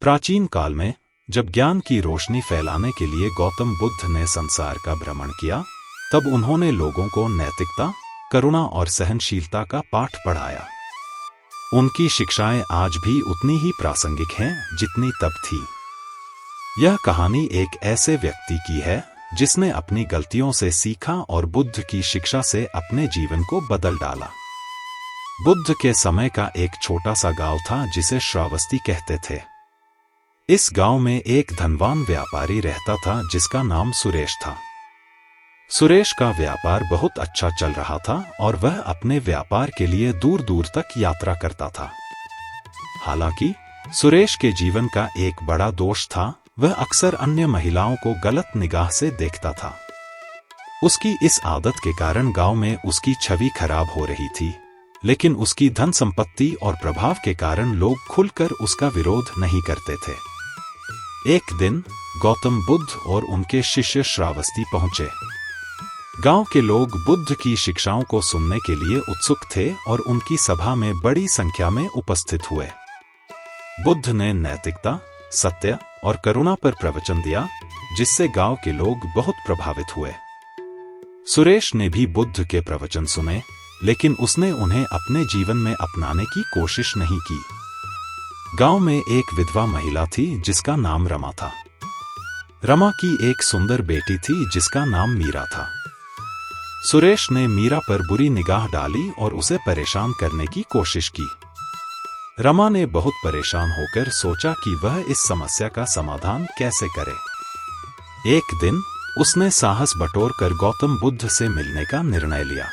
प्राचीन काल में जब ज्ञान की रोशनी फैलाने के लिए गौतम बुद्ध ने संसार का भ्रमण किया, तब उन्होंने लोगों को नैतिकता, करुणा और सहनशीलता का पाठ पढ़ाया। उनकी शिक्षाएं आज भी उतनी ही प्रासंगिक हैं जितनी तब थी। यह कहानी एक ऐसे व्यक्ति की है जिसने अपनी गलतियों से सीखा और बुद्ध की शिक्षा से अपने जीवन को बदल डाला। बुद्ध के समय का एक छोटा सा गांव था जिसे श्रावस्ती कहते थे। इस गांव में एक धनवान व्यापारी रहता था जिसका नाम सुरेश था। सुरेश का व्यापार बहुत अच्छा चल रहा था और वह अपने व्यापार के लिए दूर दूर तक यात्रा करता था। हालांकि सुरेश के जीवन का एक बड़ा दोष था, वह अक्सर अन्य महिलाओं को गलत निगाह से देखता था। उसकी इस आदत के कारण गांव में उसकी छवि खराब हो रही थी, लेकिन उसकी धन संपत्ति और प्रभाव के कारण लोग खुलकर उसका विरोध नहीं करते थे। एक दिन गौतम बुद्ध और उनके शिष्य श्रावस्ती पहुंचे। गांव के लोग बुद्ध की शिक्षाओं को सुनने के लिए उत्सुक थे और उनकी सभा में बड़ी संख्या में उपस्थित हुए। बुद्ध ने नैतिकता, सत्य और करुणा पर प्रवचन दिया, जिससे गांव के लोग बहुत प्रभावित हुए। सुरेश ने भी बुद्ध के प्रवचन सुने, लेकिन उसने उन्हें अपने जीवन में अपनाने की कोशिश नहीं की। गांव में एक विधवा महिला थी जिसका नाम रमा था। रमा की एक सुंदर बेटी थी जिसका नाम मीरा था। सुरेश ने मीरा पर बुरी निगाह डाली और उसे परेशान करने की कोशिश की। रमा ने बहुत परेशान होकर सोचा कि वह इस समस्या का समाधान कैसे करे। एक दिन उसने साहस बटोरकर गौतम बुद्ध से मिलने का निर्णय लिया।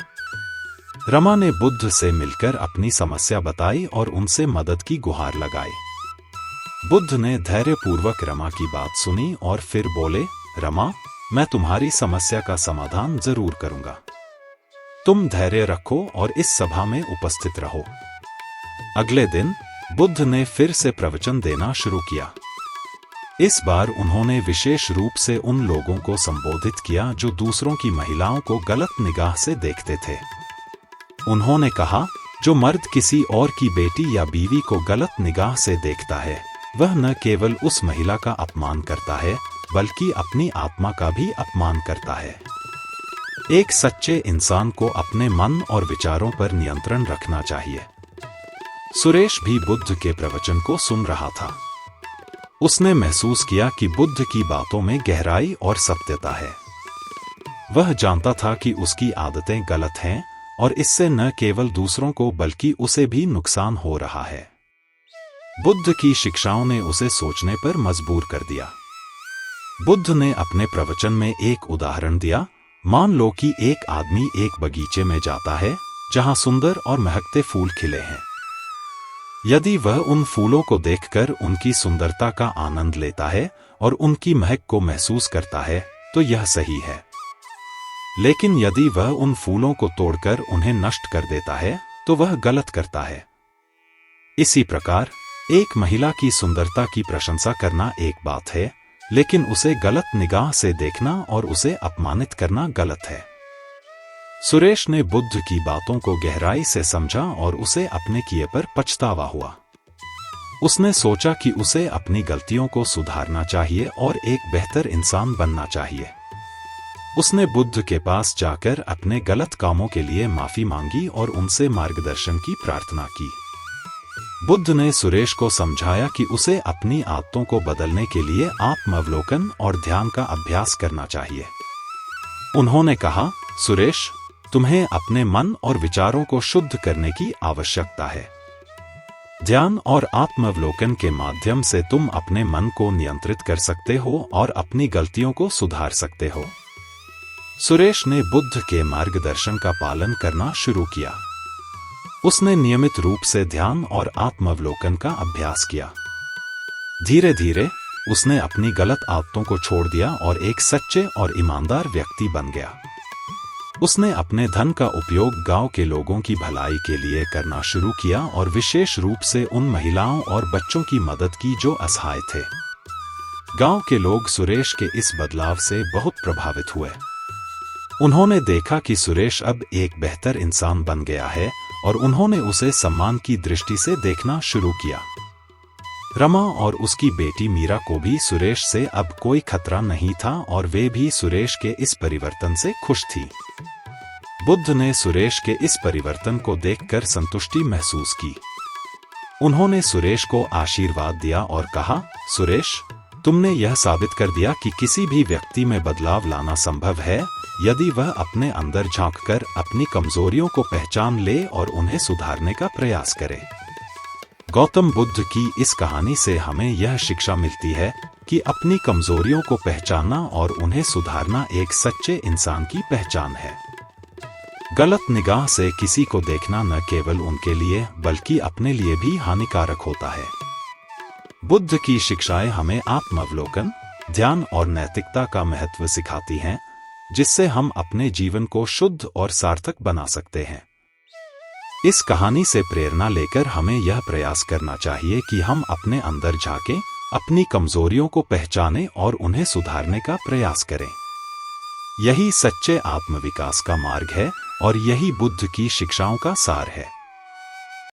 रमा ने बुद्ध से मिलकर अपनी समस्या बताई और उनसे मदद की गुहार लगाई। बुद्ध ने धैर्यपूर्वक रमा की बात सुनी और फिर बोले, रमा, मैं तुम्हारी समस्या का समाधान जरूर करूंगा। तुम धैर्य रखो और इस सभा में उपस्थित रहो। अगले दिन बुद्ध ने फिर से प्रवचन देना शुरू किया। इस बार उन्होंने विशेष रूप से उन लोगों को संबोधित किया जो दूसरों की महिलाओं को गलत निगाह से देखते थे। उन्होंने कहा, जो मर्द किसी और की बेटी या बीवी को गलत निगाह से देखता है, वह न केवल उस महिला का अपमान करता है, बल्कि अपनी आत्मा का भी अपमान करता है। एक सच्चे इंसान को अपने मन और विचारों पर नियंत्रण रखना चाहिए। सुरेश भी बुद्ध के प्रवचन को सुन रहा था। उसने महसूस किया कि बुद्ध की बातों में गहराई और सत्यता है। वह जानता था कि उसकी आदतें गलत हैं और इससे न केवल दूसरों को बल्कि उसे भी नुकसान हो रहा है। बुद्ध की शिक्षाओं ने उसे सोचने पर मजबूर कर दिया। बुद्ध ने अपने प्रवचन में एक उदाहरण दिया। मान लो कि एक आदमी एक बगीचे में जाता है जहां सुंदर और महकते फूल खिले हैं। यदि वह उन फूलों को देखकर उनकी सुंदरता का आनंद लेता है और उनकी महक को महसूस करता है, तो यह सही है। लेकिन यदि वह उन फूलों को तोड़कर उन्हें नष्ट कर देता है, तो वह गलत करता है। इसी प्रकार एक महिला की सुंदरता की प्रशंसा करना एक बात है, लेकिन उसे गलत निगाह से देखना और उसे अपमानित करना गलत है। सुरेश ने बुद्ध की बातों को गहराई से समझा और उसे अपने किए पर पछतावा हुआ। उसने सोचा कि उसे अपनी गलतियों को सुधारना चाहिए और एक बेहतर इंसान बनना चाहिए। उसने बुद्ध के पास जाकर अपने गलत कामों के लिए माफी मांगी और उनसे मार्गदर्शन की प्रार्थना की। बुद्ध ने सुरेश को समझाया कि उसे अपनी आदतों को बदलने के लिए आत्मावलोकन और ध्यान का अभ्यास करना चाहिए। उन्होंने कहा, सुरेश, तुम्हें अपने मन और विचारों को शुद्ध करने की आवश्यकता है। ध्यान और आत्मावलोकन के माध्यम से तुम अपने मन को नियंत्रित कर सकते हो और अपनी गलतियों को सुधार सकते हो। सुरेश ने बुद्ध के मार्गदर्शन का पालन करना शुरू किया। उसने नियमित रूप से ध्यान और आत्मावलोकन का अभ्यास किया। धीरे धीरे उसने अपनी गलत आदतों को छोड़ दिया और एक सच्चे और ईमानदार व्यक्ति बन गया। उसने अपने धन का उपयोग गांव के लोगों की भलाई के लिए करना शुरू किया और विशेष रूप से उन महिलाओं और बच्चों की मदद की जो असहाय थे। गांव के लोग सुरेश के इस बदलाव से बहुत प्रभावित हुए। उन्होंने देखा कि सुरेश अब एक बेहतर इंसान बन गया है और उन्होंने उसे सम्मान की दृष्टि से देखना शुरू किया। रमा और उसकी बेटी मीरा को भी सुरेश से अब कोई खतरा नहीं था और वे भी सुरेश के इस परिवर्तन से खुश थी। बुद्ध ने सुरेश के इस परिवर्तन को देखकर संतुष्टि महसूस की। उन्होंने सुरेश को आशीर्वाद दिया और कहा, सुरेश, तुमने यह साबित कर दिया कि किसी भी व्यक्ति में बदलाव लाना संभव है यदि वह अपने अंदर झांककर अपनी कमजोरियों को पहचान ले और उन्हें सुधारने का प्रयास करे। गौतम बुद्ध की इस कहानी से हमें यह शिक्षा मिलती है कि अपनी कमजोरियों को पहचानना और उन्हें सुधारना एक सच्चे इंसान की पहचान है। गलत निगाह से किसी को देखना न केवल उनके लिए बल्कि अपने लिए भी हानिकारक होता है। बुद्ध की शिक्षाएं हमें आत्मावलोकन, ध्यान और नैतिकता का महत्व सिखाती हैं, जिससे हम अपने जीवन को शुद्ध और सार्थक बना सकते हैं। इस कहानी से प्रेरणा लेकर हमें यह प्रयास करना चाहिए कि हम अपने अंदर झांकें, अपनी कमजोरियों को पहचानें और उन्हें सुधारने का प्रयास करें। यही सच्चे आत्मविकास का मार्ग है और यही बुद्ध की शिक्षाओं का सार है।